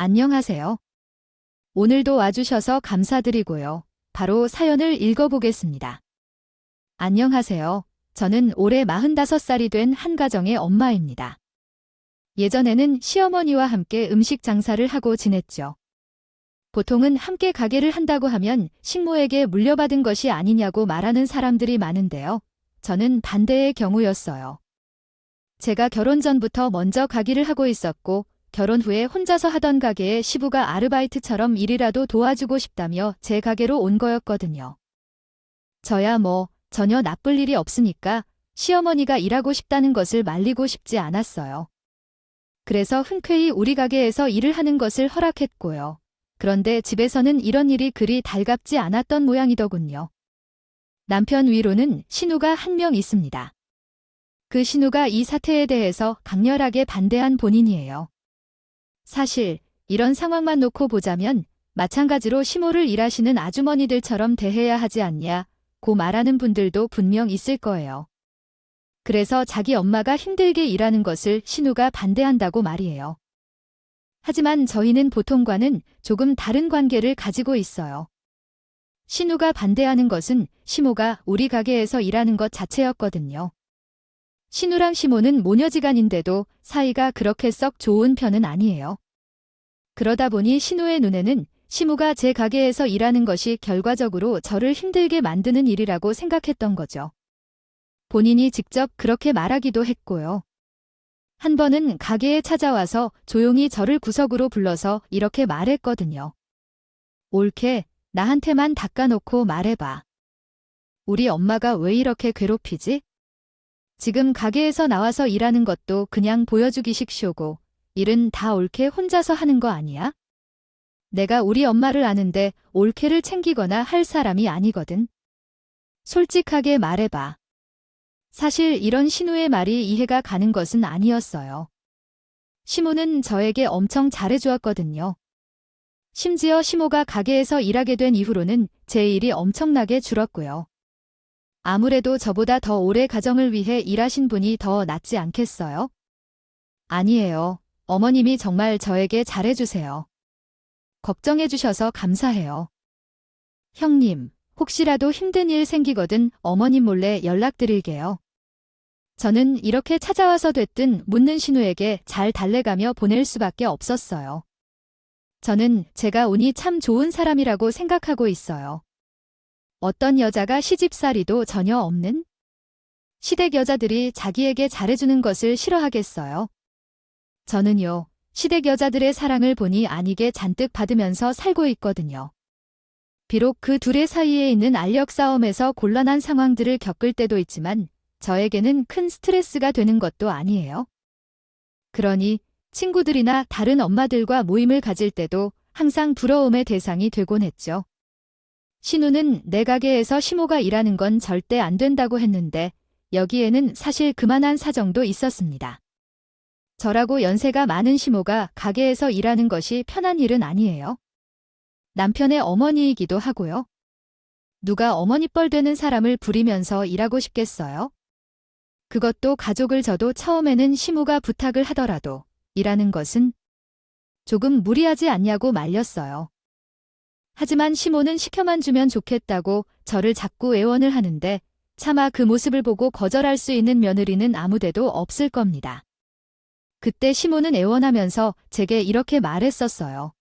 안녕하세요. 오늘도 와주셔서 감사드리고요. 바로 사연을 읽어보겠습니다. 안녕하세요. 저는 올해 45살이 된 한 가정의 엄마입니다. 예전에는 시어머니와 함께 음식 장사를 하고 지냈죠. 보통은 함께 가게를 한다고 하면 식모에게 물려받은 것이 아니냐고 말하는 사람들이 많은데요. 저는 반대의 경우였어요. 제가 결혼 전부터 먼저 가게를 하고 있었고, 결혼 후에 혼자서 하던 가게에 시부가 아르바이트처럼 일이라도 도와주고 싶다며 제 가게로 온 거였거든요. 저야 전혀 나쁠 일이 없으니까 시어머니가 일하고 싶다는 것을 말리고 싶지 않았어요. 그래서 흔쾌히 우리 가게에서 일을 하는 것을 허락했고요. 그런데 집에서는 이런 일이 그리 달갑지 않았던 모양이더군요. 남편 위로는 신우가 한 명 있습니다. 그 신우가 이 사태에 대해서 강렬하게 반대한 본인이에요. 사실 이런 상황만 놓고 보자면 마찬가지로 시모를 일하시는 아주머니들처럼 대해야 하지 않냐고 말하는 분들도 분명 있을 거예요. 그래서 자기 엄마가 힘들게 일하는 것을 신우가 반대한다고 말이에요. 하지만 저희는 보통과는 조금 다른 관계를 가지고 있어요. 신우가 반대하는 것은 시모가 우리 가게에서 일하는 것 자체였거든요. 신우랑 시모는 모녀지간인데도 사이가 그렇게 썩 좋은 편은 아니에요. 그러다 보니 신우의 눈에는 시모가 제 가게에서 일하는 것이 결과적으로 저를 힘들게 만드는 일이라고 생각했던 거죠. 본인이 직접 그렇게 말하기도 했고요. 한 번은 가게에 찾아와서 조용히 저를 구석으로 불러서 이렇게 말했거든요. 옳게 나한테만 닦아놓고 말해봐. 우리 엄마가 왜 이렇게 괴롭히지? 지금 가게에서 나와서 일하는 것도 그냥 보여주기식 쇼고 일은 다 옳게 혼자서 하는 거 아니야? 내가 우리 엄마를 아는데 옳게를 챙기거나 할 사람이 아니거든. 솔직하게 말해봐. 사실 이런 신우의 말이 이해가 가는 것은 아니었어요. 시모는 저에게 엄청 잘해주었거든요. 심지어 시모가 가게에서 일하게 된 이후로는 제 일이 엄청나게 줄었고요. 아무래도 저보다 더 오래 가정을 위해 일하신 분이 더 낫지 않겠어요? 아니에요. 어머님이 정말 저에게 잘해주세요. 걱정해주셔서 감사해요. 형님, 혹시라도 힘든 일 생기거든 어머님 몰래 연락드릴게요. 저는 이렇게 찾아와서 됐든 묻는 신우에게 잘 달래가며 보낼 수밖에 없었어요. 저는 제가 운이 참 좋은 사람이라고 생각하고 있어요. 어떤 여자가 시집살이도 전혀 없는? 시댁 여자들이 자기에게 잘해주는 것을 싫어하겠어요? 저는요, 시댁 여자들의 사랑을 보니 아니게 잔뜩 받으면서 살고 있거든요. 비록 그 둘의 사이에 있는 알력 싸움에서 곤란한 상황들을 겪을 때도 있지만 저에게는 큰 스트레스가 되는 것도 아니에요. 그러니 친구들이나 다른 엄마들과 모임을 가질 때도 항상 부러움의 대상이 되곤 했죠. 신우는 내 가게에서 시모가 일하는 건 절대 안 된다고 했는데 여기에는 사실 그만한 사정도 있었습니다. 저라고 연세가 많은 시모가 가게에서 일하는 것이 편한 일은 아니에요. 남편의 어머니이기도 하고요. 누가 어머니뻘 되는 사람을 부리면서 일하고 싶겠어요? 그것도 가족을 져도 처음에는 시모가 부탁을 하더라도 일하는 것은 조금 무리하지 않냐고 말렸어요. 하지만 시모는 시켜만 주면 좋겠다고 저를 자꾸 애원을 하는데 차마 그 모습을 보고 거절할 수 있는 며느리는 아무데도 없을 겁니다. 그때 시모는 애원하면서 제게 이렇게 말했었어요.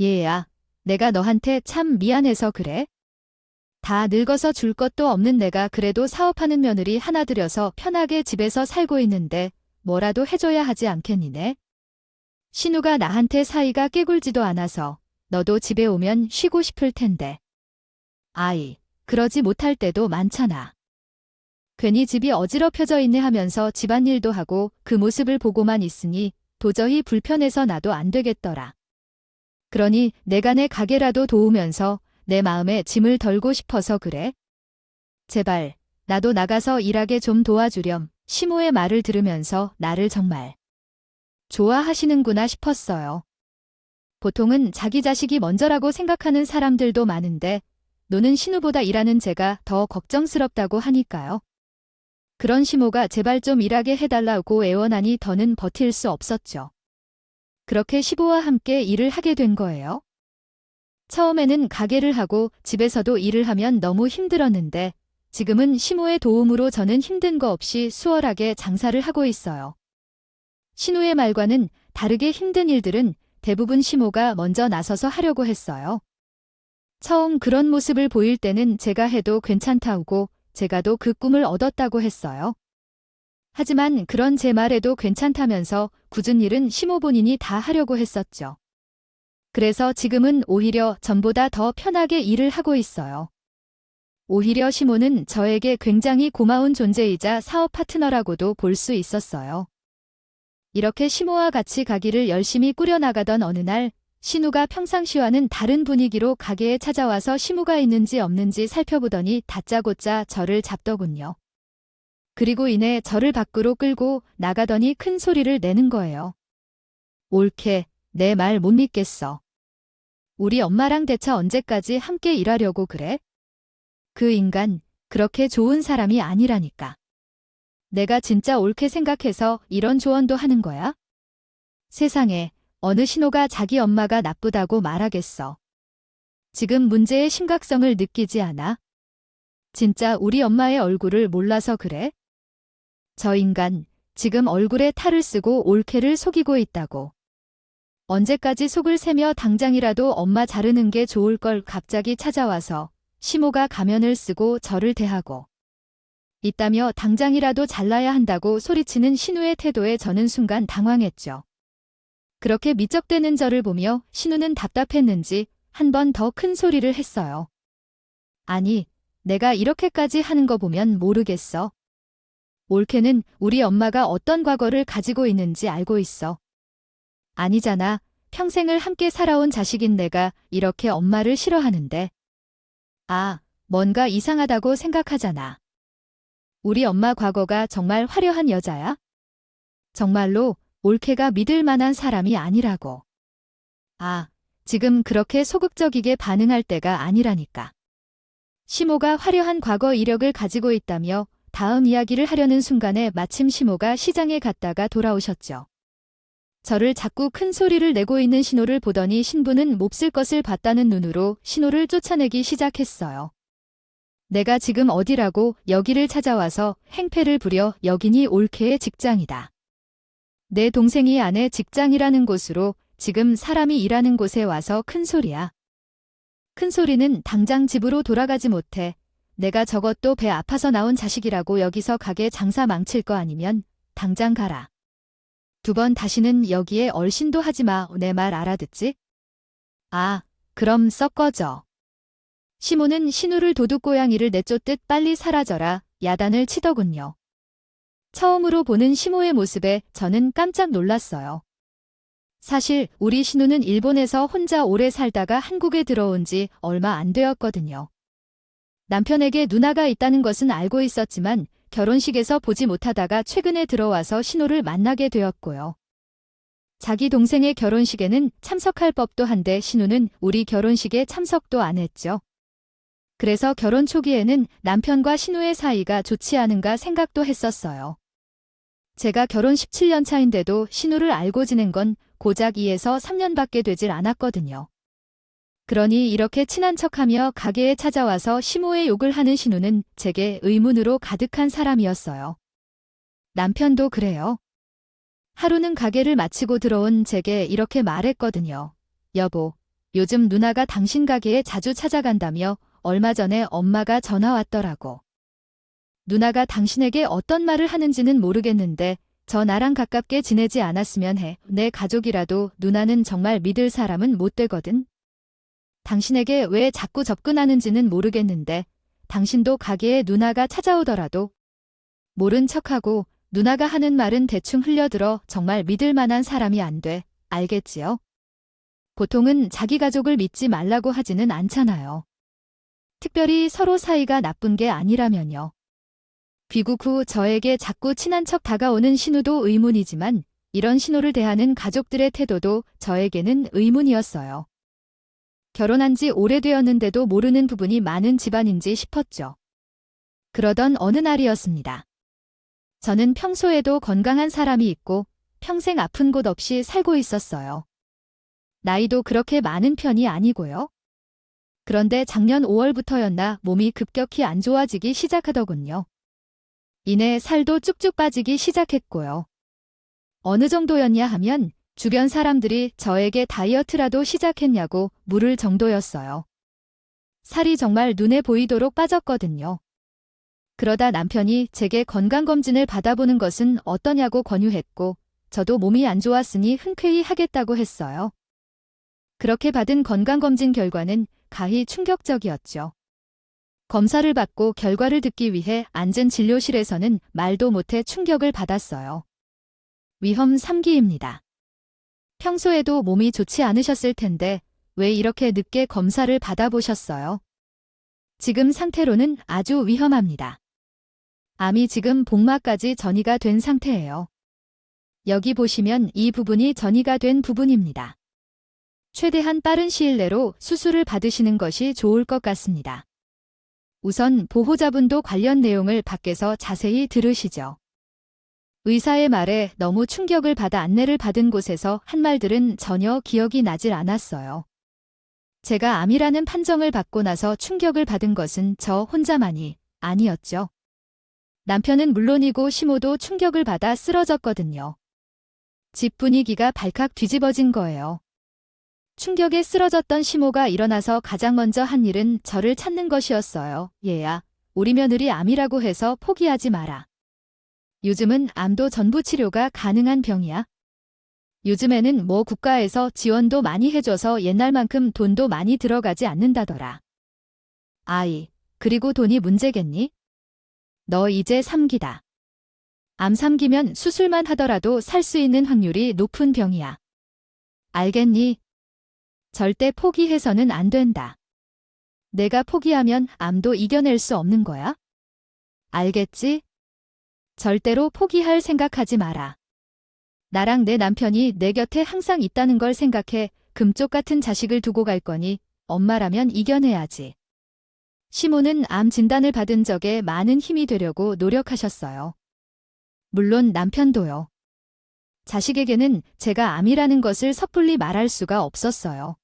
얘야, 내가 너한테 참 미안해서 그래. 다 늙어서 줄 것도 없는 내가 그래도 사업하는 며느리 하나 들여서 편하게 집에서 살고 있는데 뭐라도 해줘야 하지 않겠니네? 신우가 나한테 사이가 깨굴지도 않아서 너도 집에 오면 쉬고 싶을 텐데. 아이, 그러지 못할 때도 많잖아. 괜히 집이 어지럽혀져 있네 하면서 집안일도 하고 그 모습을 보고만 있으니 도저히 불편해서 나도 안 되겠더라. 그러니 내가 내 가게라도 도우면서 내 마음에 짐을 덜고 싶어서 그래. 제발 나도 나가서 일하게 좀 도와주렴. 시모의 말을 들으면서 나를 정말 좋아하시는구나 싶었어요. 보통은 자기 자식이 먼저라고 생각하는 사람들도 많은데 노는 신우보다 일하는 제가 더 걱정스럽다고 하니까요. 그런 시모가 제발 좀 일하게 해달라고 애원하니 더는 버틸 수 없었죠. 그렇게 시부와 함께 일을 하게 된 거예요. 처음에는 가게를 하고 집에서도 일을 하면 너무 힘들었는데 지금은 시모의 도움으로 저는 힘든 거 없이 수월하게 장사를 하고 있어요. 신우의 말과는 다르게 힘든 일들은 대부분 시모가 먼저 나서서 하려고 했어요. 처음 그런 모습을 보일 때는 제가 해도 괜찮다고 제가도 그 꿈을 얻었다고 했어요. 하지만 그런 제 말에도 괜찮다면서 굳은 일은 시모 본인이 다 하려고 했었죠. 그래서 지금은 오히려 전보다 더 편하게 일을 하고 있어요. 오히려 시모는 저에게 굉장히 고마운 존재이자 사업 파트너라고도 볼 수 있었어요. 이렇게 시모와 같이 가게를 열심히 꾸려나가던 어느 날 신우가 평상시와는 다른 분위기로 가게에 찾아와서 시무가 있는지 없는지 살펴보더니 다짜고짜 저를 잡더군요. 그리고 이내 저를 밖으로 끌고 나가더니 큰 소리를 내는 거예요. 옳게, 내 말 못 믿겠어. 우리 엄마랑 대체 언제까지 함께 일하려고 그래? 그 인간, 그렇게 좋은 사람이 아니라니까. 내가 진짜 옳게 생각해서 이런 조언도 하는 거야? 세상에, 어느 신호가 자기 엄마가 나쁘다고 말하겠어. 지금 문제의 심각성을 느끼지 않아? 진짜 우리 엄마의 얼굴을 몰라서 그래? 저 인간, 지금 얼굴에 탈을 쓰고 옳게를 속이고 있다고. 언제까지 속을 새며 당장이라도 엄마 자르는 게 좋을 걸 갑자기 찾아와서 시모가 가면을 쓰고 저를 대하고 있다며 당장이라도 잘라야 한다고 소리치는 신우의 태도에 저는 순간 당황했죠. 그렇게 미적대는 저를 보며 신우는 답답했는지 한 번 더 큰 소리를 했어요. 아니, 내가 이렇게까지 하는 거 보면 모르겠어. 옳게는 우리 엄마가 어떤 과거를 가지고 있는지 알고 있어. 아니잖아. 평생을 함께 살아온 자식인 내가 이렇게 엄마를 싫어하는데. 아, 뭔가 이상하다고 생각하잖아. 우리 엄마 과거가 정말 화려한 여자야? 정말로 옳게가 믿을 만한 사람이 아니라고. 아, 지금 그렇게 소극적이게 반응할 때가 아니라니까. 시모가 화려한 과거 이력을 가지고 있다며 다음 이야기를 하려는 순간에 마침 시모가 시장에 갔다가 돌아오셨죠. 저를 자꾸 큰 소리를 내고 있는 신호를 보더니 신부는 몹쓸 것을 봤다는 눈으로 신호를 쫓아내기 시작했어요. 내가 지금 어디라고 여기를 찾아와서 행패를 부려 여기니 옳게의 직장이다. 내 동생이 아내 직장이라는 곳으로 지금 사람이 일하는 곳에 와서 큰 소리야. 큰 소리는 당장 집으로 돌아가지 못해. 내가 저것도 배 아파서 나온 자식이라고 여기서 가게 장사 망칠 거 아니면 당장 가라. 2번 다시는 여기에 얼씬도 하지 마. 내 말 알아듣지? 아, 그럼 썩 꺼져. 시모는 신우를 도둑고양이를 내쫓듯 빨리 사라져라 야단을 치더군요. 처음으로 보는 시모의 모습에 저는 깜짝 놀랐어요. 사실 우리 신우는 일본에서 혼자 오래 살다가 한국에 들어온 지 얼마 안 되었거든요. 남편에게 누나가 있다는 것은 알고 있었지만 결혼식에서 보지 못하다가 최근에 들어와서 신우를 만나게 되었고요. 자기 동생의 결혼식에는 참석할 법도 한데 신우는 우리 결혼식에 참석도 안 했죠. 그래서 결혼 초기에는 남편과 신우의 사이가 좋지 않은가 생각도 했었어요. 제가 결혼 17년 차인데도 신우를 알고 지낸 건 고작 2에서 3년밖에 되질 않았거든요. 그러니 이렇게 친한 척하며 가게에 찾아와서 시모의 욕을 하는 신우는 제게 의문으로 가득한 사람이었어요. 남편도 그래요. 하루는 가게를 마치고 들어온 제게 이렇게 말했거든요. 여보, 요즘 누나가 당신 가게에 자주 찾아간다며 얼마 전에 엄마가 전화 왔더라고. 누나가 당신에게 어떤 말을 하는지는 모르겠는데 저 나랑 가깝게 지내지 않았으면 해. 내 가족이라도 누나는 정말 믿을 사람은 못 되거든. 당신에게 왜 자꾸 접근하는지는 모르겠는데 당신도 가게에 누나가 찾아오더라도 모른 척하고 누나가 하는 말은 대충 흘려들어 정말 믿을 만한 사람이 안 돼. 알겠지요? 보통은 자기 가족을 믿지 말라고 하지는 않잖아요. 특별히 서로 사이가 나쁜 게 아니라면요. 귀국 후 저에게 자꾸 친한 척 다가오는 신우도 의문이지만 이런 신우를 대하는 가족들의 태도도 저에게는 의문이었어요. 결혼한 지 오래되었는데도 모르는 부분이 많은 집안인지 싶었죠. 그러던 어느 날이었습니다. 저는 평소에도 건강한 사람이 있고 평생 아픈 곳 없이 살고 있었어요. 나이도 그렇게 많은 편이 아니고요. 그런데 작년 5월부터였나 몸이 급격히 안 좋아지기 시작하더군요. 이내 살도 쭉쭉 빠지기 시작했고요. 어느 정도였냐 하면 주변 사람들이 저에게 다이어트라도 시작했냐고 물을 정도였어요. 살이 정말 눈에 보이도록 빠졌거든요. 그러다 남편이 제게 건강검진을 받아보는 것은 어떠냐고 권유했고, 저도 몸이 안 좋았으니 흔쾌히 하겠다고 했어요. 그렇게 받은 건강검진 결과는 가히 충격적이었죠. 검사를 받고 결과를 듣기 위해 앉은 진료실에서는 말도 못해 충격을 받았어요. 위험 3기입니다. 평소에도 몸이 좋지 않으셨을 텐데 왜 이렇게 늦게 검사를 받아보셨어요? 지금 상태로는 아주 위험합니다. 암이 지금 복막까지 전이가 된 상태예요. 여기 보시면 이 부분이 전이가 된 부분입니다. 최대한 빠른 시일 내로 수술을 받으시는 것이 좋을 것 같습니다. 우선 보호자분도 관련 내용을 밖에서 자세히 들으시죠. 의사의 말에 너무 충격을 받아 안내를 받은 곳에서 한 말들은 전혀 기억이 나질 않았어요. 제가 암이라는 판정을 받고 나서 충격을 받은 것은 저 혼자만이 아니었죠. 남편은 물론이고 시모도 충격을 받아 쓰러졌거든요. 집 분위기가 발칵 뒤집어진 거예요. 충격에 쓰러졌던 시모가 일어나서 가장 먼저 한 일은 저를 찾는 것이었어요. 얘야, 우리 며느리 암이라고 해서 포기하지 마라. 요즘은 암도 전부 치료가 가능한 병이야. 요즘에는 뭐 국가에서 지원도 많이 해줘서 옛날만큼 돈도 많이 들어가지 않는다더라. 아이, 그리고 돈이 문제겠니? 너 이제 3기다. 암 3기면 수술만 하더라도 살 수 있는 확률이 높은 병이야. 알겠니? 절대 포기해서는 안 된다. 내가 포기하면 암도 이겨낼 수 없는 거야? 알겠지? 절대로 포기할 생각하지 마라. 나랑 내 남편이 내 곁에 항상 있다는 걸 생각해. 금쪽 같은 자식을 두고 갈 거니 엄마라면 이겨내야지. 시모는 암 진단을 받은 적에 많은 힘이 되려고 노력하셨어요. 물론 남편도요. 자식에게는 제가 암이라는 것을 섣불리 말할 수가 없었어요.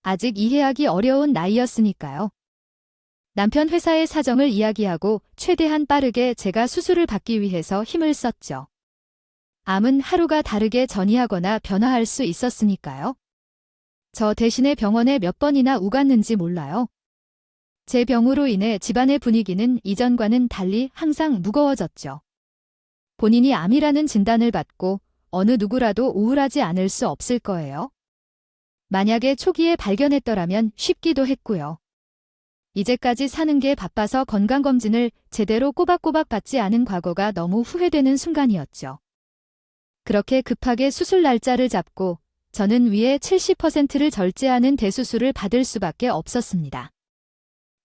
아직 이해하기 어려운 나이였으니까요. 남편 회사의 사정을 이야기하고 최대한 빠르게 제가 수술을 받기 위해서 힘을 썼죠. 암은 하루가 다르게 전이하거나 변화할 수 있었으니까요. 저 대신에 병원에 몇 번이나 우갔는지 몰라요. 제 병으로 인해 집안의 분위기는 이전과는 달리 항상 무거워졌죠. 본인이 암이라는 진단을 받고 어느 누구라도 우울하지 않을 수 없을 거예요. 만약에 초기에 발견했더라면 쉽기도 했고요. 이제까지 사는 게 바빠서 건강검진을 제대로 꼬박꼬박 받지 않은 과거가 너무 후회되는 순간이었죠. 그렇게 급하게 수술 날짜를 잡고 저는 위에 70%를 절제하는 대수술을 받을 수밖에 없었습니다.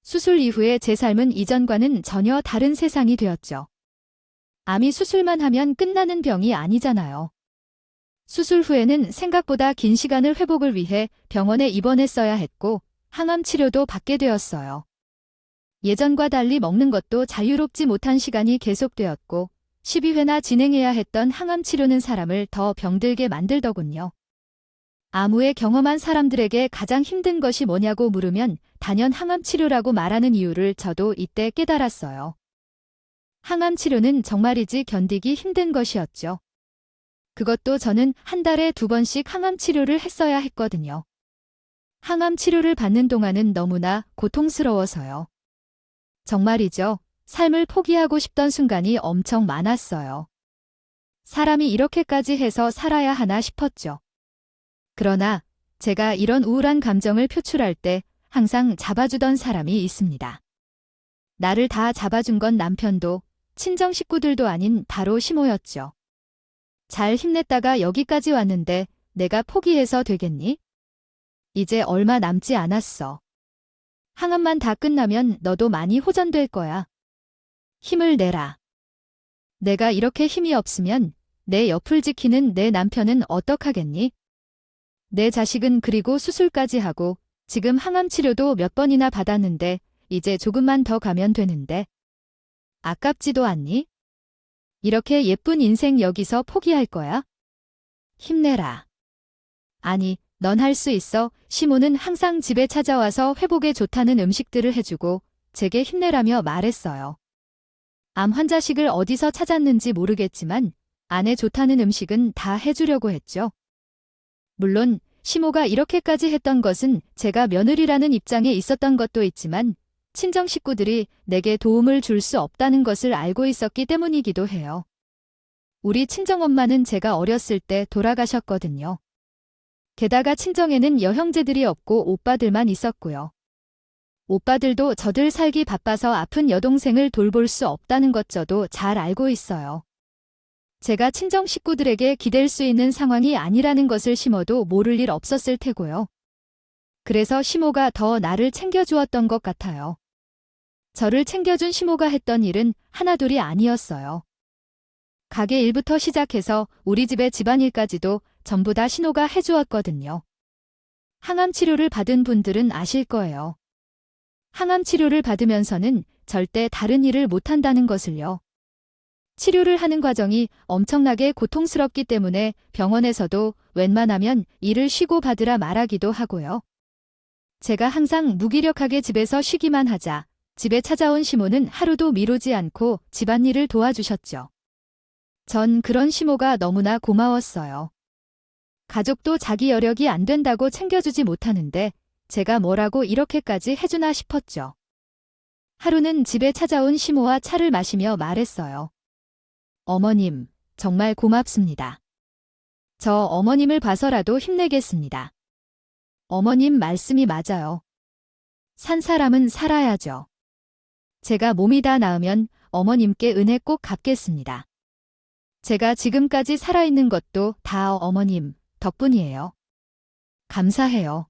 수술 이후에 제 삶은 이전과는 전혀 다른 세상이 되었죠. 암이 수술만 하면 끝나는 병이 아니잖아요. 수술 후에는 생각보다 긴 시간을 회복을 위해 병원에 입원했어야 했고 항암 치료도 받게 되었어요. 예전과 달리 먹는 것도 자유롭지 못한 시간이 계속되었고 12회나 진행해야 했던 항암 치료는 사람을 더 병들게 만들더군요. 암 후에 경험한 사람들에게 가장 힘든 것이 뭐냐고 물으면 단연 항암 치료라고 말하는 이유를 저도 이때 깨달았어요. 항암 치료는 정말이지 견디기 힘든 것이었죠. 그것도 저는 한 달에 2번씩 항암 치료를 했어야 했거든요. 항암 치료를 받는 동안은 너무나 고통스러워서요. 정말이죠. 삶을 포기하고 싶던 순간이 엄청 많았어요. 사람이 이렇게까지 해서 살아야 하나 싶었죠. 그러나 제가 이런 우울한 감정을 표출할 때 항상 잡아주던 사람이 있습니다. 나를 다 잡아준 건 남편도 친정 식구들도 아닌 바로 시모였죠. 잘 힘냈다가 여기까지 왔는데 내가 포기해서 되겠니? 이제 얼마 남지 않았어. 항암만 다 끝나면 너도 많이 호전될 거야. 힘을 내라. 내가 이렇게 힘이 없으면 내 옆을 지키는 내 남편은 어떡하겠니? 내 자식은 그리고 수술까지 하고 지금 항암 치료도 몇 번이나 받았는데 이제 조금만 더 가면 되는데. 아깝지도 않니? 이렇게 예쁜 인생 여기서 포기할 거야? 힘내라. 아니, 넌 할 수 있어. 시모는 항상 집에 찾아와서 회복에 좋다는 음식들을 해주고 제게 힘내라며 말했어요. 암 환자식을 어디서 찾았는지 모르겠지만 안에 좋다는 음식은 다 해주려고 했죠. 물론 시모가 이렇게까지 했던 것은 제가 며느리라는 입장에 있었던 것도 있지만 친정 식구들이 내게 도움을 줄 수 없다는 것을 알고 있었기 때문이기도 해요. 우리 친정엄마는 제가 어렸을 때 돌아가셨거든요. 게다가 친정에는 여형제들이 없고 오빠들만 있었고요. 오빠들도 저들 살기 바빠서 아픈 여동생을 돌볼 수 없다는 것 저도 잘 알고 있어요. 제가 친정 식구들에게 기댈 수 있는 상황이 아니라는 것을 시모도 모를 일 없었을 테고요. 그래서 시모가 더 나를 챙겨주었던 것 같아요. 저를 챙겨준 시모가 했던 일은 하나둘이 아니었어요. 가게 일부터 시작해서 우리 집의 집안일까지도 전부 다 신호가 해주었거든요. 항암 치료를 받은 분들은 아실 거예요. 항암 치료를 받으면서는 절대 다른 일을 못한다는 것을요. 치료를 하는 과정이 엄청나게 고통스럽기 때문에 병원에서도 웬만하면 일을 쉬고 받으라 말하기도 하고요. 제가 항상 무기력하게 집에서 쉬기만 하자 집에 찾아온 시모는 하루도 미루지 않고 집안일을 도와주셨죠. 전 그런 시모가 너무나 고마웠어요. 가족도 자기 여력이 안 된다고 챙겨주지 못하는데 제가 뭐라고 이렇게까지 해주나 싶었죠. 하루는 집에 찾아온 시모와 차를 마시며 말했어요. 어머님, 정말 고맙습니다. 저 어머님을 봐서라도 힘내겠습니다. 어머님 말씀이 맞아요. 산 사람은 살아야죠. 제가 몸이 다 나으면 어머님께 은혜 꼭 갚겠습니다. 제가 지금까지 살아있는 것도 다 어머님 덕분이에요. 감사해요.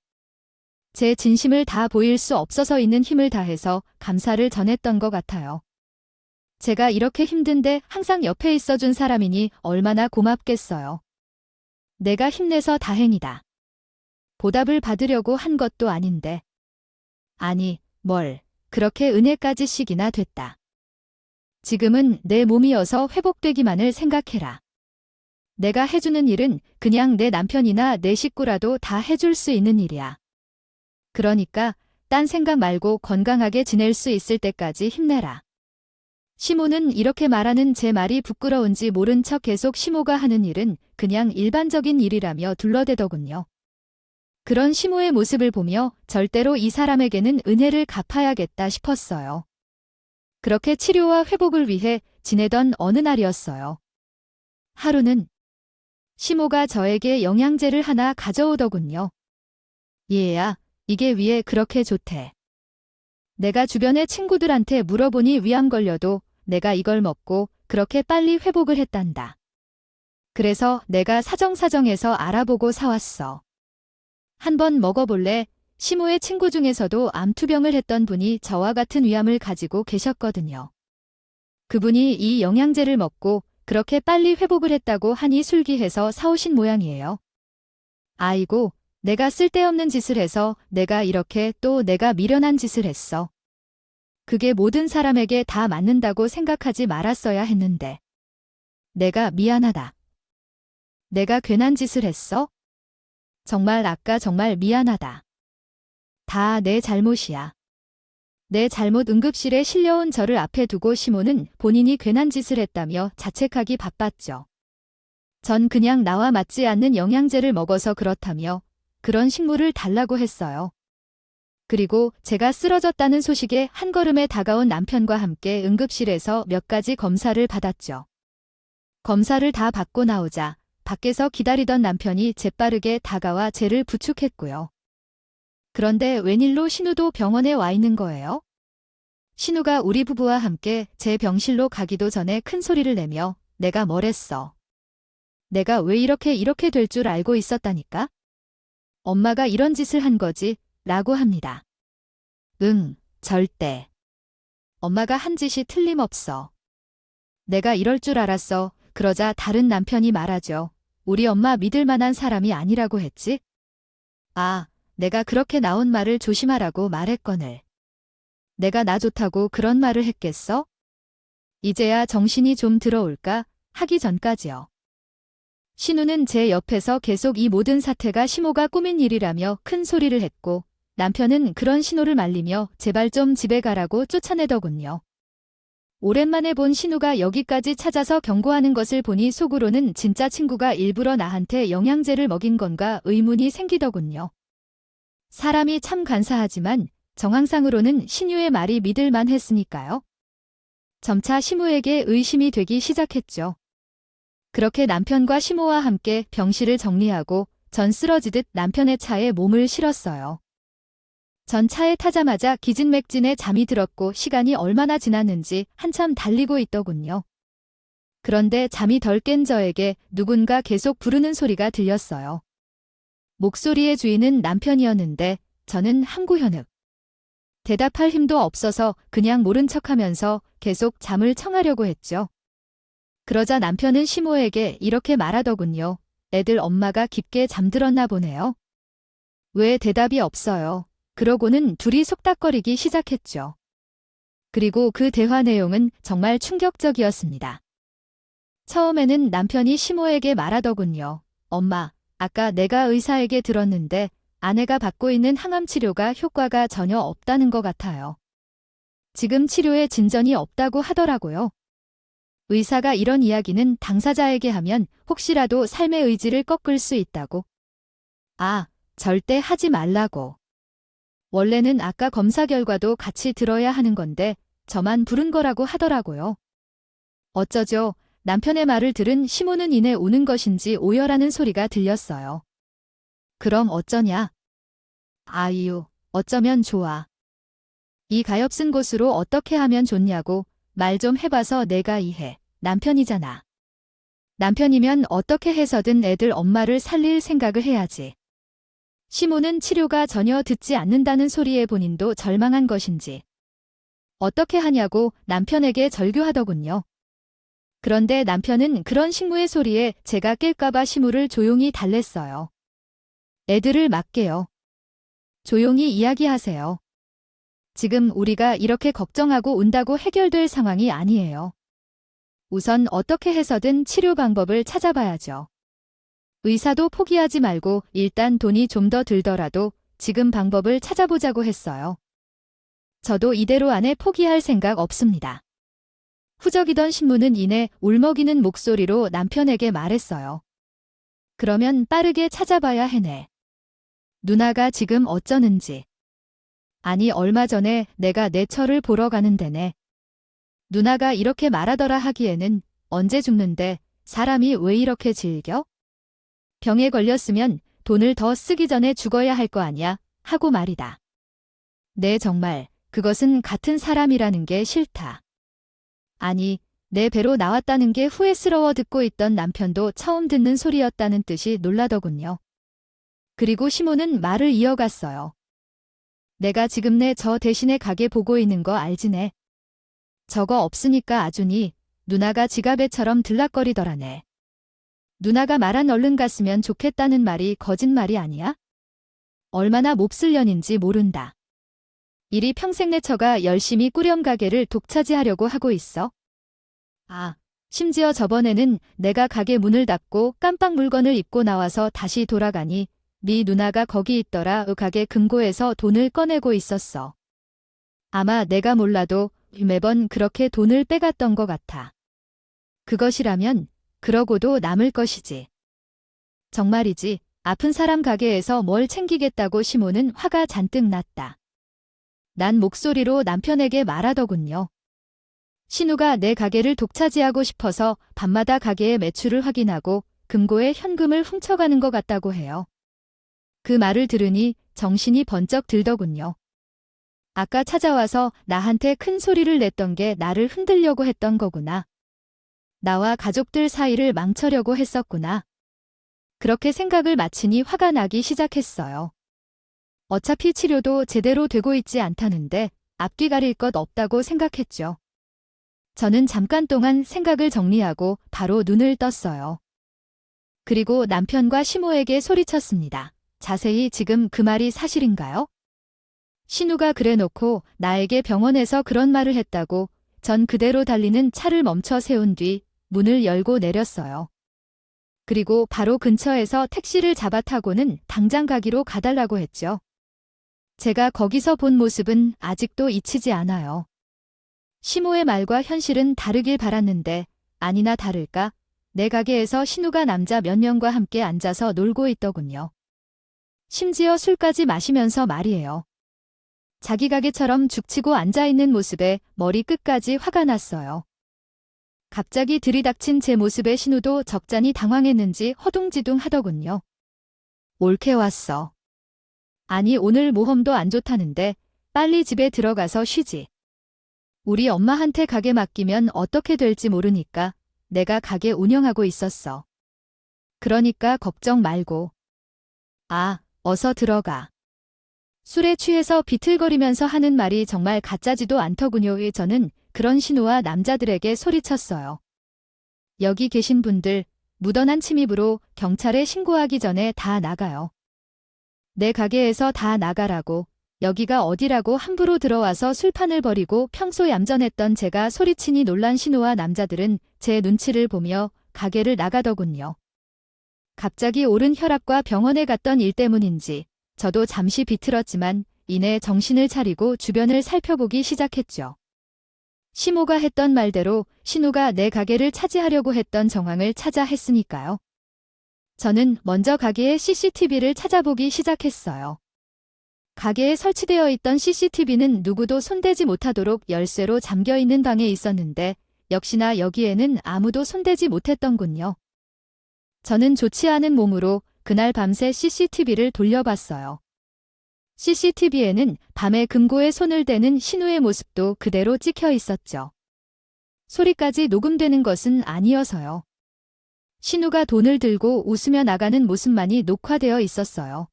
제 진심을 다 보일 수 없어서 있는 힘을 다해서 감사를 전했던 것 같아요. 제가 이렇게 힘든데 항상 옆에 있어준 사람이니 얼마나 고맙겠어요. 내가 힘내서 다행이다. 보답을 받으려고 한 것도 아닌데. 아니, 뭘, 그렇게 은혜까지 시기나 됐다. 지금은 내 몸이어서 회복되기만을 생각해라. 내가 해주는 일은 그냥 내 남편이나 내 식구라도 다 해줄 수 있는 일이야. 그러니까 딴 생각 말고 건강하게 지낼 수 있을 때까지 힘내라. 시모는 이렇게 말하는 제 말이 부끄러운지 모른 척 계속 시모가 하는 일은 그냥 일반적인 일이라며 둘러대더군요. 그런 시모의 모습을 보며 절대로 이 사람에게는 은혜를 갚아야겠다 싶었어요. 그렇게 치료와 회복을 위해 지내던 어느 날이었어요. 하루는 시모가 저에게 영양제를 하나 가져오더군요. 얘야, 이게 위에 그렇게 좋대. 내가 주변의 친구들한테 물어보니 위암 걸려도 내가 이걸 먹고 그렇게 빨리 회복을 했단다. 그래서 내가 사정사정해서 알아보고 사왔어. 한번 먹어볼래? 시모의 친구 중에서도 암투병을 했던 분이 저와 같은 위암을 가지고 계셨거든요. 그분이 이 영양제를 먹고 그렇게 빨리 회복을 했다고 하니 술기해서 사오신 모양이에요. 아이고, 내가 쓸데없는 짓을 해서 내가 이렇게 또 내가 미련한 짓을 했어. 그게 모든 사람에게 다 맞는다고 생각하지 말았어야 했는데. 내가 미안하다. 내가 괜한 짓을 했어? 정말 아까 정말 미안하다. 다 내 잘못이야. 내 잘못. 응급실에 실려온 저를 앞에 두고 시모는 본인이 괜한 짓을 했다며 자책하기 바빴죠. 전 그냥 나와 맞지 않는 영양제를 먹어서 그렇다며 그런 식물을 달라고 했어요. 그리고 제가 쓰러졌다는 소식에 한 걸음에 다가온 남편과 함께 응급실에서 몇 가지 검사를 받았죠. 검사를 다 받고 나오자 밖에서 기다리던 남편이 재빠르게 다가와 쟤를 부축했고요. 그런데 웬일로 신우도 병원에 와 있는 거예요? 신우가 우리 부부와 함께 제 병실로 가기도 전에 큰 소리를 내며 내가 뭘 했어. 내가 왜 이렇게 될 줄 알고 있었다니까? 엄마가 이런 짓을 한 거지 라고 합니다. 응, 절대. 엄마가 한 짓이 틀림없어. 내가 이럴 줄 알았어. 그러자 다른 남편이 말하죠. 우리 엄마 믿을 만한 사람이 아니라고 했지? 아, 내가 그렇게 나온 말을 조심하라고 말했거늘. 내가 나 좋다고 그런 말을 했겠어? 이제야 정신이 좀 들어올까 하기 전까지요. 신우는 제 옆에서 계속 이 모든 사태가 시모가 꾸민 일이라며 큰 소리를 했고 남편은 그런 신우를 말리며 제발 좀 집에 가라고 쫓아내더군요. 오랜만에 본 신우가 여기까지 찾아서 경고하는 것을 보니 속으로는 진짜 친구가 일부러 나한테 영양제를 먹인 건가 의문이 생기더군요. 사람이 참 간사하지만 정황상으로는 신우의 말이 믿을만 했으니까요. 점차 시무에게 의심이 되기 시작했죠. 그렇게 남편과 시모와 함께 병실을 정리하고 전 쓰러지듯 남편의 차에 몸을 실었어요. 전 차에 타자마자 기진맥진에 잠이 들었고 시간이 얼마나 지났는지 한참 달리고 있더군요. 그런데 잠이 덜 깬 저에게 누군가 계속 부르는 소리가 들렸어요. 목소리의 주인은 남편이었는데 저는 함구현읍. 대답할 힘도 없어서 그냥 모른 척하면서 계속 잠을 청하려고 했죠. 그러자 남편은 시모에게 이렇게 말하더군요. 애들 엄마가 깊게 잠들었나 보네요. 왜 대답이 없어요? 그러고는 둘이 속닥거리기 시작했죠. 그리고 그 대화 내용은 정말 충격적이었습니다. 처음에는 남편이 시모에게 말하더군요. 엄마, 아까 내가 의사에게 들었는데 아내가 받고 있는 항암 치료가 효과가 전혀 없다는 것 같아요. 지금 치료에 진전이 없다고 하더라고요. 의사가 이런 이야기는 당사자에게 하면 혹시라도 삶의 의지를 꺾을 수 있다고. 아, 절대 하지 말라고. 원래는 아까 검사 결과도 같이 들어야 하는 건데 저만 부른 거라고 하더라고요. 어쩌죠? 남편의 말을 들은 시모는 이내 우는 것인지 오열하는 소리가 들렸어요. 그럼 어쩌냐? 아유, 어쩌면 좋아. 이 가엾은 곳으로 어떻게 하면 좋냐고 말 좀 해봐서 내가 이해. 남편이잖아. 남편이면 어떻게 해서든 애들 엄마를 살릴 생각을 해야지. 시모는 치료가 전혀 듣지 않는다는 소리에 본인도 절망한 것인지 어떻게 하냐고 남편에게 절규하더군요. 그런데 남편은 그런 식모의 소리에 제가 깰까봐 시모를 조용히 달랬어요. 애들을 맡게요. 조용히 이야기하세요. 지금 우리가 이렇게 걱정하고 운다고 해결될 상황이 아니에요. 우선 어떻게 해서든 치료 방법을 찾아봐야죠. 의사도 포기하지 말고 일단 돈이 좀 더 들더라도 지금 방법을 찾아보자고 했어요. 저도 이대로 안에 포기할 생각 없습니다. 후적이던 신부는 이내 울먹이는 목소리로 남편에게 말했어요. 그러면 빠르게 찾아봐야 해네. 누나가 지금 어쩌는지. 아니 얼마 전에 내가 내 처를 보러 가는 데네. 누나가 이렇게 말하더라 하기에는 언제 죽는데 사람이 왜 이렇게 즐겨? 병에 걸렸으면 돈을 더 쓰기 전에 죽어야 할 거 아냐 하고 말이다. 네 정말 그것은 같은 사람이라는 게 싫다. 아니 내 배로 나왔다는 게 후회스러워 듣고 있던 남편도 처음 듣는 소리였다는 뜻이 놀라더군요. 그리고 시모는 말을 이어갔어요. 내가 지금 내 저 대신에 가게 보고 있는 거 알지네. 저거 없으니까 아주니 누나가 지갑애처럼 들락거리더라네. 누나가 말한 얼른 갔으면 좋겠다는 말이 거짓말이 아니야? 얼마나 몹쓸 년인지 모른다. 이리 평생 내 처가 열심히 꾸렴 가게를 독차지하려고 하고 있어. 아, 심지어 저번에는 내가 가게 문을 닫고 깜빡 물건을 입고 나와서 다시 돌아가니 네 누나가 거기 있더라 가게 금고에서 돈을 꺼내고 있었어. 아마 내가 몰라도 매번 그렇게 돈을 빼갔던 것 같아. 그것이라면 그러고도 남을 것이지. 정말이지 아픈 사람 가게에서 뭘 챙기겠다고 시모는 화가 잔뜩 났다. 난 목소리로 남편에게 말하더군요. 신우가 내 가게를 독차지하고 싶어서 밤마다 가게의 매출을 확인하고 금고에 현금을 훔쳐가는 것 같다고 해요. 그 말을 들으니 정신이 번쩍 들더군요. 아까 찾아와서 나한테 큰 소리를 냈던 게 나를 흔들려고 했던 거구나. 나와 가족들 사이를 망쳐려고 했었구나. 그렇게 생각을 마치니 화가 나기 시작했어요. 어차피 치료도 제대로 되고 있지 않다는데 앞뒤 가릴 것 없다고 생각했죠. 저는 잠깐 동안 생각을 정리하고 바로 눈을 떴어요. 그리고 남편과 시모에게 소리쳤습니다. 자세히 지금 그 말이 사실인가요? 신우가 그래놓고 나에게 병원에서 그런 말을 했다고 전 그대로 달리는 차를 멈춰 세운 뒤 문을 열고 내렸어요. 그리고 바로 근처에서 택시를 잡아 타고는 당장 가기로 가달라고 했죠. 제가 거기서 본 모습은 아직도 잊히지 않아요. 시모의 말과 현실은 다르길 바랐는데 아니나 다를까 내 가게에서 신우가 남자 몇 명과 함께 앉아서 놀고 있더군요. 심지어 술까지 마시면서 말이에요. 자기 가게처럼 죽치고 앉아있는 모습에 머리 끝까지 화가 났어요. 갑자기 들이닥친 제 모습에 신우도 적잖이 당황했는지 허둥지둥 하더군요. 옳게 왔어. 아니 오늘 모험도 안 좋다는데 빨리 집에 들어가서 쉬지. 우리 엄마한테 가게 맡기면 어떻게 될지 모르니까 내가 가게 운영하고 있었어. 그러니까 걱정 말고. 아, 어서 들어가. 술에 취해서 비틀거리면서 하는 말이 정말 가짜지도 않더군요. 저는 그런 신우와 남자들에게 소리쳤어요. 여기 계신 분들 무던한 침입으로 경찰에 신고하기 전에 다 나가요. 내 가게에서 다 나가라고. 여기가 어디라고 함부로 들어와서 술판을 벌이고 평소 얌전했던 제가 소리치니 놀란 신우와 남자들은 제 눈치를 보며 가게를 나가더군요. 갑자기 오른 혈압과 병원에 갔던 일 때문인지 저도 잠시 비틀었지만 이내 정신을 차리고 주변을 살펴보기 시작했죠. 시모가 했던 말대로 신우가 내 가게를 차지하려고 했던 정황을 찾아 했으니까요. 저는 먼저 가게의 CCTV를 찾아보기 시작했어요. 가게에 설치되어 있던 CCTV는 누구도 손대지 못하도록 열쇠로 잠겨있는 방에 있었는데 역시나 여기에는 아무도 손대지 못했던군요. 저는 좋지 않은 몸으로 그날 밤새 CCTV를 돌려봤어요. CCTV에는 밤에 금고에 손을 대는 신우의 모습도 그대로 찍혀 있었죠. 소리까지 녹음되는 것은 아니어서요. 신우가 돈을 들고 웃으며 나가는 모습만이 녹화되어 있었어요.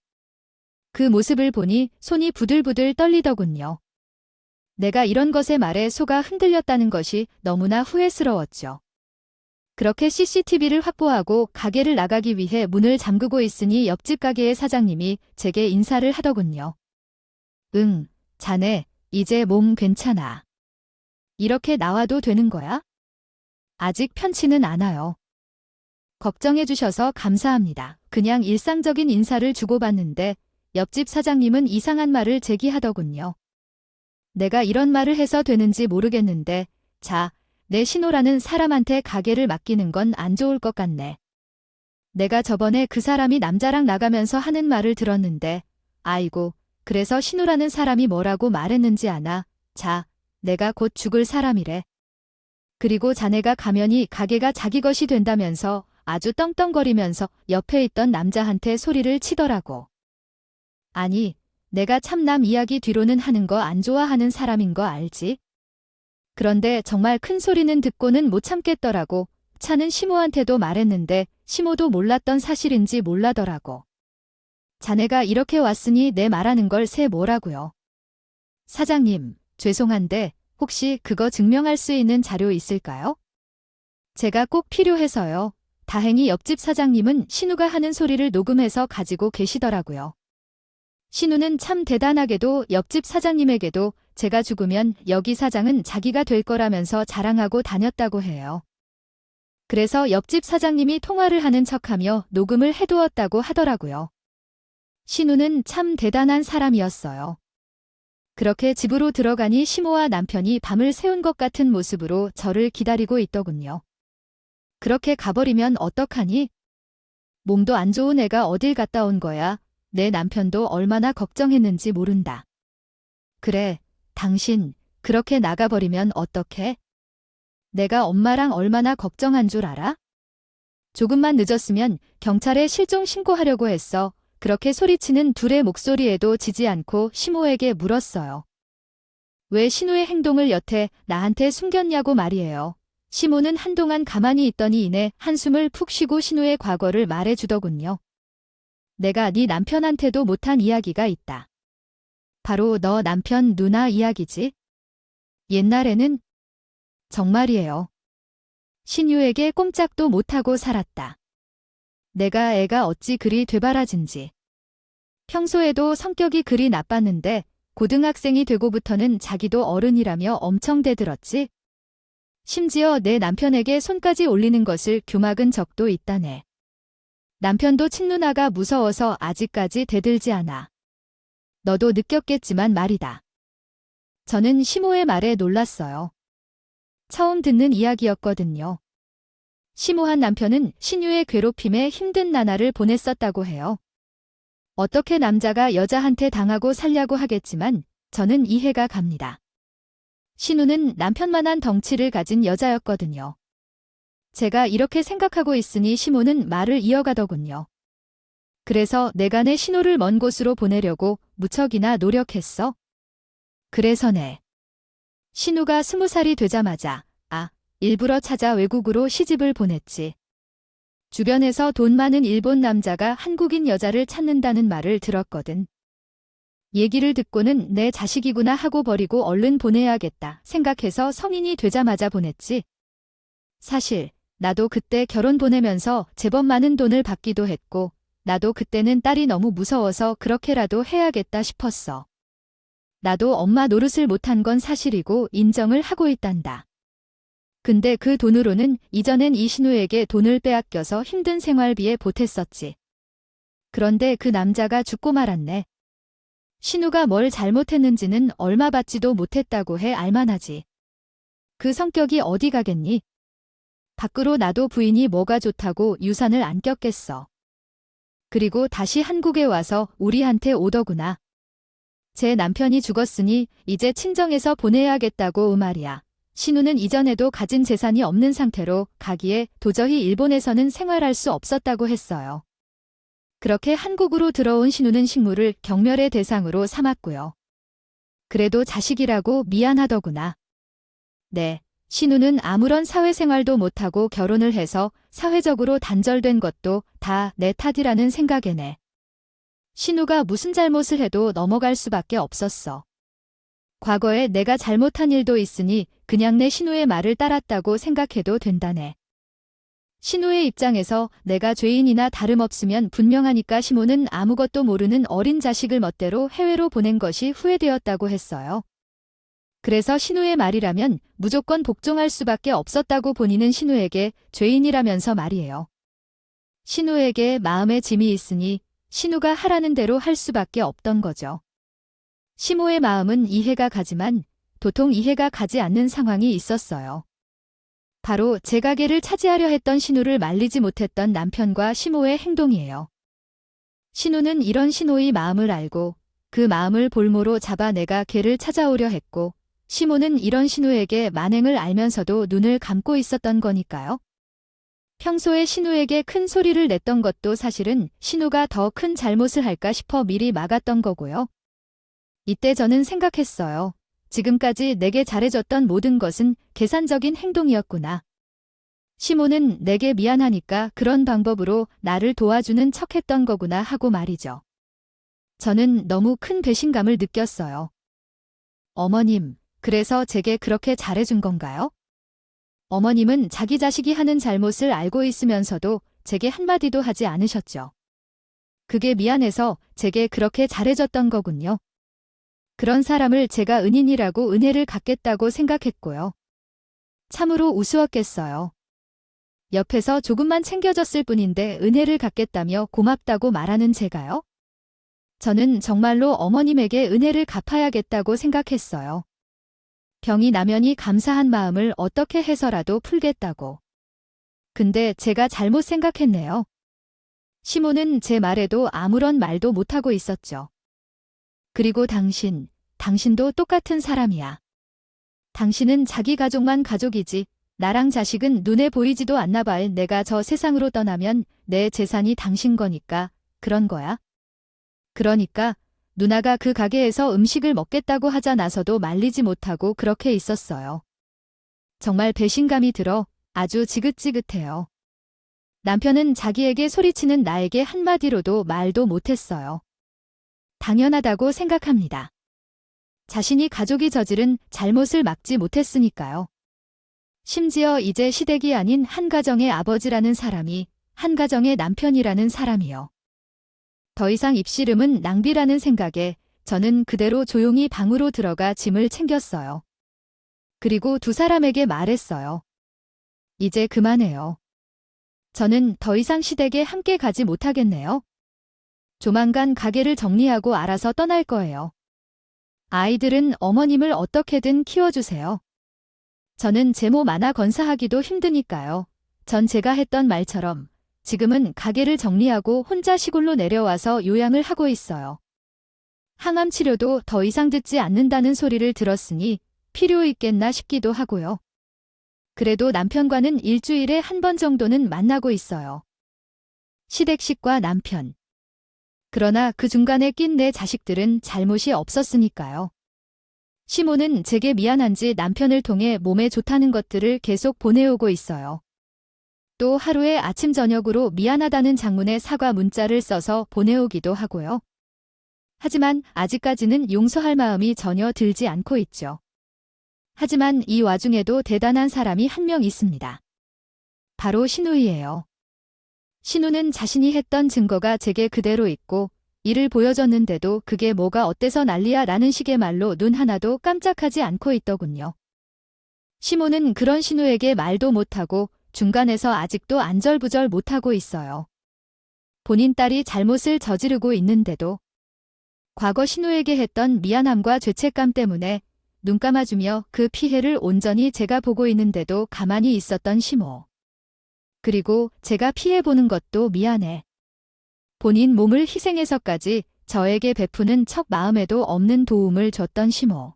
그 모습을 보니 손이 부들부들 떨리더군요. 내가 이런 것에 말에 소가 흔들렸다는 것이 너무나 후회스러웠죠. 그렇게 CCTV를 확보하고 가게를 나가기 위해 문을 잠그고 있으니 옆집 가게의 사장님이 제게 인사를 하더군요. 응, 자네, 이제 몸 괜찮아. 이렇게 나와도 되는 거야? 아직 편치는 않아요. 걱정해 주셔서 감사합니다. 그냥 일상적인 인사를 주고받는데 옆집 사장님은 이상한 말을 제기하더군요. 내가 이런 말을 해서 되는지 모르겠는데 자, 내 신우라는 사람한테 가게를 맡기는 건 안 좋을 것 같네. 내가 저번에 그 사람이 남자랑 나가면서 하는 말을 들었는데 아이고, 그래서 신우라는 사람이 뭐라고 말했는지 아나? 자, 내가 곧 죽을 사람이래. 그리고 자네가 가면이 가게가 자기 것이 된다면서 아주 떵떵거리면서 옆에 있던 남자한테 소리를 치더라고. 아니, 내가 참 남 이야기 뒤로는 하는 거 안 좋아하는 사람인 거 알지? 그런데 정말 큰 소리는 듣고는 못 참겠더라고. 차는 시모한테도 말했는데 시모도 몰랐던 사실인지 몰라더라고. 자네가 이렇게 왔으니 내 말하는 걸 새 뭐라고요. 사장님, 죄송한데 혹시 그거 증명할 수 있는 자료 있을까요? 제가 꼭 필요해서요. 다행히 옆집 사장님은 신우가 하는 소리를 녹음해서 가지고 계시더라고요. 신우는 참 대단하게도 옆집 사장님에게도 제가 죽으면 여기 사장은 자기가 될 거라면서 자랑하고 다녔다고 해요. 그래서 옆집 사장님이 통화를 하는 척하며 녹음을 해두었다고 하더라고요. 신우는 참 대단한 사람이었어요. 그렇게 집으로 들어가니 시모와 남편이 밤을 새운 것 같은 모습으로 저를 기다리고 있더군요. 그렇게 가버리면 어떡하니? 몸도 안 좋은 애가 어딜 갔다 온 거야. 내 남편도 얼마나 걱정했는지 모른다. 그래, 당신 그렇게 나가버리면 어떡해? 내가 엄마랑 얼마나 걱정한 줄 알아? 조금만 늦었으면 경찰에 실종 신고하려고 했어. 그렇게 소리치는 둘의 목소리에도 지지 않고 시모에게 물었어요. 왜 신우의 행동을 여태 나한테 숨겼냐고 말이에요. 시모는 한동안 가만히 있더니 이내 한숨을 푹 쉬고 신우의 과거를 말해주더군요. 내가 네 남편한테도 못한 이야기가 있다. 바로 너 남편 누나 이야기지? 옛날에는 정말이에요. 신유에게 꼼짝도 못하고 살았다. 내가 애가 어찌 그리 되바라진지. 평소에도 성격이 그리 나빴는데 고등학생이 되고부터는 자기도 어른이라며 엄청 대들었지. 심지어 내 남편에게 손까지 올리는 것을 교막은 적도 있다네. 남편도 친누나가 무서워서 아직까지 대들지 않아. 너도 느꼈겠지만 말이다. 저는 시모의 말에 놀랐어요. 처음 듣는 이야기였거든요. 시모한 남편은 신유의 괴롭힘에 힘든 나날을 보냈었다고 해요. 어떻게 남자가 여자한테 당하고 살려고 하겠지만 저는 이해가 갑니다. 신우는 남편만한 덩치를 가진 여자였거든요. 제가 이렇게 생각하고 있으니 시모는 말을 이어가더군요. 그래서 내가 내 신우를 먼 곳으로 보내려고 무척이나 노력했어. 그래서 신우가 20살이 되자마자 일부러 찾아 외국으로 시집을 보냈지. 주변에서 돈 많은 일본 남자가 한국인 여자를 찾는다는 말을 들었거든. 얘기를 듣고는 내 자식이구나 하고 버리고 얼른 보내야겠다 생각해서 성인이 되자마자 보냈지. 사실 나도 그때 결혼 보내면서 제법 많은 돈을 받기도 했고 나도 그때는 딸이 너무 무서워서 그렇게라도 해야겠다 싶었어. 나도 엄마 노릇을 못한 건 사실이고 인정을 하고 있단다. 근데 그 돈으로는 이전엔 이신우에게 돈을 빼앗겨서 힘든 생활비에 보탰었지. 그런데 그 남자가 죽고 말았네. 신우가 뭘 잘못했는지는 얼마 받지도 못했다고 해 알만하지. 그 성격이 어디 가겠니? 밖으로 나도 부인이 뭐가 좋다고 유산을 안 꼈겠어. 그리고 다시 한국에 와서 우리한테 오더구나. 제 남편이 죽었으니 이제 친정에서 보내야겠다고 말이야. 신우는 이전에도 가진 재산이 없는 상태로 가기에 도저히 일본에서는 생활할 수 없었다고 했어요. 그렇게 한국으로 들어온 신우는 식물을 경멸의 대상으로 삼았고요. 그래도 자식이라고 미안하더구나. 네, 신우는 아무런 사회생활도 못하고 결혼을 해서 사회적으로 단절된 것도 다 내 탓이라는 생각에네. 신우가 무슨 잘못을 해도 넘어갈 수밖에 없었어. 과거에 내가 잘못한 일도 있으니 그냥 내 신우의 말을 따랐다고 생각해도 된다네. 신우의 입장에서 내가 죄인이나 다름없으면 분명하니까 시모는 아무것도 모르는 어린 자식을 멋대로 해외로 보낸 것이 후회되었다고 했어요. 그래서 신우의 말이라면 무조건 복종할 수밖에 없었다고 본인은 신우에게 죄인이라면서 말이에요. 신우에게 마음의 짐이 있으니 신우가 하라는 대로 할 수밖에 없던 거죠. 시모의 마음은 이해가 가지만 도통 이해가 가지 않는 상황이 있었어요. 바로 제 가게를 차지하려 했던 신우를 말리지 못했던 남편과 시모의 행동이에요. 신우는 이런 시모의 마음을 알고 그 마음을 볼모로 잡아 내가 걔를 찾아오려 했고 시모는 이런 신우에게 만행을 알면서도 눈을 감고 있었던 거니까요. 평소에 신우에게 큰 소리를 냈던 것도 사실은 신우가 더 큰 잘못을 할까 싶어 미리 막았던 거고요. 이때 저는 생각했어요. 지금까지 내게 잘해줬던 모든 것은 계산적인 행동이었구나. 시모는 내게 미안하니까 그런 방법으로 나를 도와주는 척했던 거구나 하고 말이죠. 저는 너무 큰 배신감을 느꼈어요. 어머님, 그래서 제게 그렇게 잘해준 건가요? 어머님은 자기 자식이 하는 잘못을 알고 있으면서도 제게 한마디도 하지 않으셨죠. 그게 미안해서 제게 그렇게 잘해줬던 거군요. 그런 사람을 제가 은인이라고 은혜를 갚겠다고 생각했고요. 참으로 우스웠겠어요. 옆에서 조금만 챙겨줬을 뿐인데 은혜를 갚겠다며 고맙다고 말하는 제가요? 저는 정말로 어머님에게 은혜를 갚아야겠다고 생각했어요. 병이 나면이 감사한 마음을 어떻게 해서라도 풀겠다고. 근데 제가 잘못 생각했네요. 시모는 제 말에도 아무런 말도 못하고 있었죠. 그리고 당신도 똑같은 사람이야. 당신은 자기 가족만 가족이지 나랑 자식은 눈에 보이지도 않나 봐. 내가 저 세상으로 떠나면 내 재산이 당신 거니까 그런 거야. 그러니까 누나가 그 가게에서 음식을 먹겠다고 하자 나서도 말리지 못하고 그렇게 있었어요. 정말 배신감이 들어 아주 지긋지긋해요. 남편은 자기에게 소리치는 나에게 한마디로도 말도 못했어요. 당연하다고 생각합니다. 자신이 가족이 저지른 잘못을 막지 못했으니까요. 심지어 이제 시댁이 아닌 한 가정의 아버지라는 사람이 한 가정의 남편이라는 사람이요. 더 이상 입씨름은 낭비라는 생각에 저는 그대로 조용히 방으로 들어가 짐을 챙겼어요. 그리고 두 사람에게 말했어요. 이제 그만해요. 저는 더 이상 시댁에 함께 가지 못하겠네요. 조만간 가게를 정리하고 알아서 떠날 거예요. 아이들은 어머님을 어떻게든 키워주세요. 저는 제 몸 하나 건사하기도 힘드니까요. 전 제가 했던 말처럼 지금은 가게를 정리하고 혼자 시골로 내려와서 요양을 하고 있어요. 항암 치료도 더 이상 듣지 않는다는 소리를 들었으니 필요 있겠나 싶기도 하고요. 그래도 남편과는 일주일에 한 번 정도는 만나고 있어요. 시댁식과 남편. 그러나 그 중간에 낀 내 자식들은 잘못이 없었으니까요. 시모는 제게 미안한지 남편을 통해 몸에 좋다는 것들을 계속 보내오고 있어요. 또 하루에 아침 저녁으로 미안하다는 장문의 사과 문자를 써서 보내오기도 하고요. 하지만 아직까지는 용서할 마음이 전혀 들지 않고 있죠. 하지만 이 와중에도 대단한 사람이 한 명 있습니다. 바로 신우이예요. 신우는 자신이 했던 증거가 제게 그대로 있고 이를 보여줬는데도 그게 뭐가 어때서 난리야 라는 식의 말로 눈 하나도 깜짝하지 않고 있더군요. 시모는 그런 신우에게 말도 못하고 중간에서 아직도 안절부절 못하고 있어요. 본인 딸이 잘못을 저지르고 있는데도 과거 신우에게 했던 미안함과 죄책감 때문에 눈 감아주며 그 피해를 온전히 제가 보고 있는데도 가만히 있었던 시모. 그리고 제가 피해보는 것도 미안해. 본인 몸을 희생해서까지 저에게 베푸는 척 마음에도 없는 도움을 줬던 시모.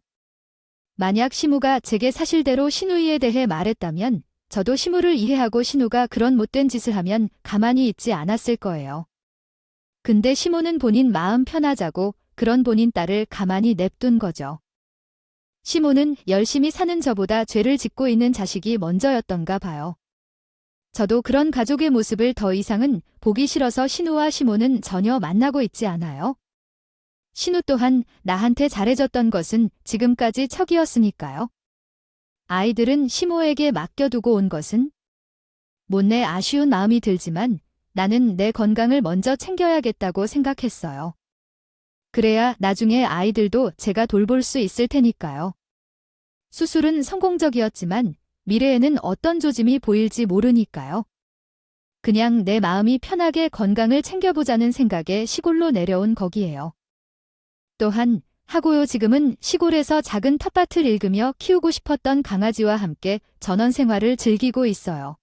만약 시무가 제게 사실대로 신우이에 대해 말했다면 저도 시무를 이해하고 신우가 그런 못된 짓을 하면 가만히 있지 않았을 거예요. 근데 시모는 본인 마음 편하자고 그런 본인 딸을 가만히 냅둔 거죠. 시모는 열심히 사는 저보다 죄를 짓고 있는 자식이 먼저였던가 봐요. 저도 그런 가족의 모습을 더 이상은 보기 싫어서 신우와 시모는 전혀 만나고 있지 않아요. 신우 또한 나한테 잘해줬던 것은 지금까지 척이었으니까요. 아이들은 시모에게 맡겨두고 온 것은 못내 아쉬운 마음이 들지만 나는 내 건강을 먼저 챙겨야겠다고 생각했어요. 그래야 나중에 아이들도 제가 돌볼 수 있을 테니까요. 수술은 성공적이었지만 미래에는 어떤 조짐이 보일지 모르니까요. 그냥 내 마음이 편하게 건강을 챙겨보자는 생각에 시골로 내려온 거기에요. 또한 하고요 지금은 시골에서 작은 텃밭을 일구며 키우고 싶었던 강아지와 함께 전원 생활을 즐기고 있어요.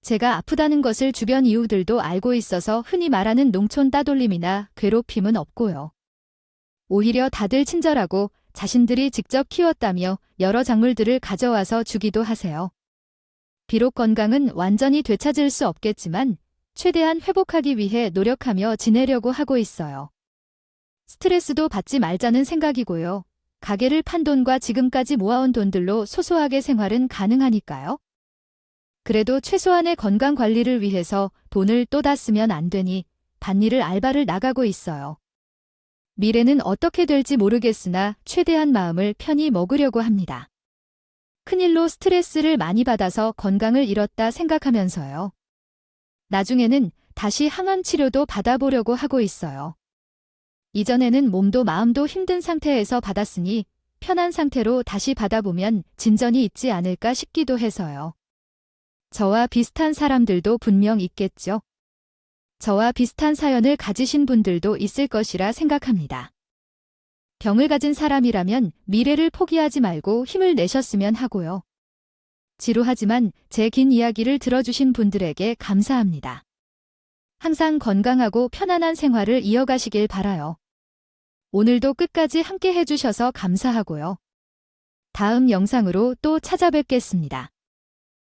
제가 아프다는 것을 주변 이웃들도 알고 있어서 흔히 말하는 농촌 따돌림이나 괴롭힘은 없고요. 오히려 다들 친절하고 자신들이 직접 키웠다며 여러 작물들을 가져와서 주기도 하세요. 비록 건강은 완전히 되찾을 수 없겠지만 최대한 회복하기 위해 노력하며 지내려고 하고 있어요. 스트레스도 받지 말자는 생각이고요. 가게를 판 돈과 지금까지 모아온 돈들로 소소하게 생활은 가능하니까요. 그래도 최소한의 건강 관리를 위해서 돈을 또 다 쓰면 안 되니 밭일을 알바를 나가고 있어요. 미래는 어떻게 될지 모르겠으나 최대한 마음을 편히 먹으려고 합니다. 큰일로 스트레스를 많이 받아서 건강을 잃었다 생각하면서요. 나중에는 다시 항암 치료도 받아보려고 하고 있어요. 이전에는 몸도 마음도 힘든 상태에서 받았으니 편한 상태로 다시 받아보면 진전이 있지 않을까 싶기도 해서요. 저와 비슷한 사람들도 분명 있겠죠. 저와 비슷한 사연을 가지신 분들도 있을 것이라 생각합니다. 병을 가진 사람이라면 미래를 포기하지 말고 힘을 내셨으면 하고요. 지루하지만 제 긴 이야기를 들어주신 분들에게 감사합니다. 항상 건강하고 편안한 생활을 이어가시길 바라요. 오늘도 끝까지 함께 해주셔서 감사하고요. 다음 영상으로 또 찾아뵙겠습니다.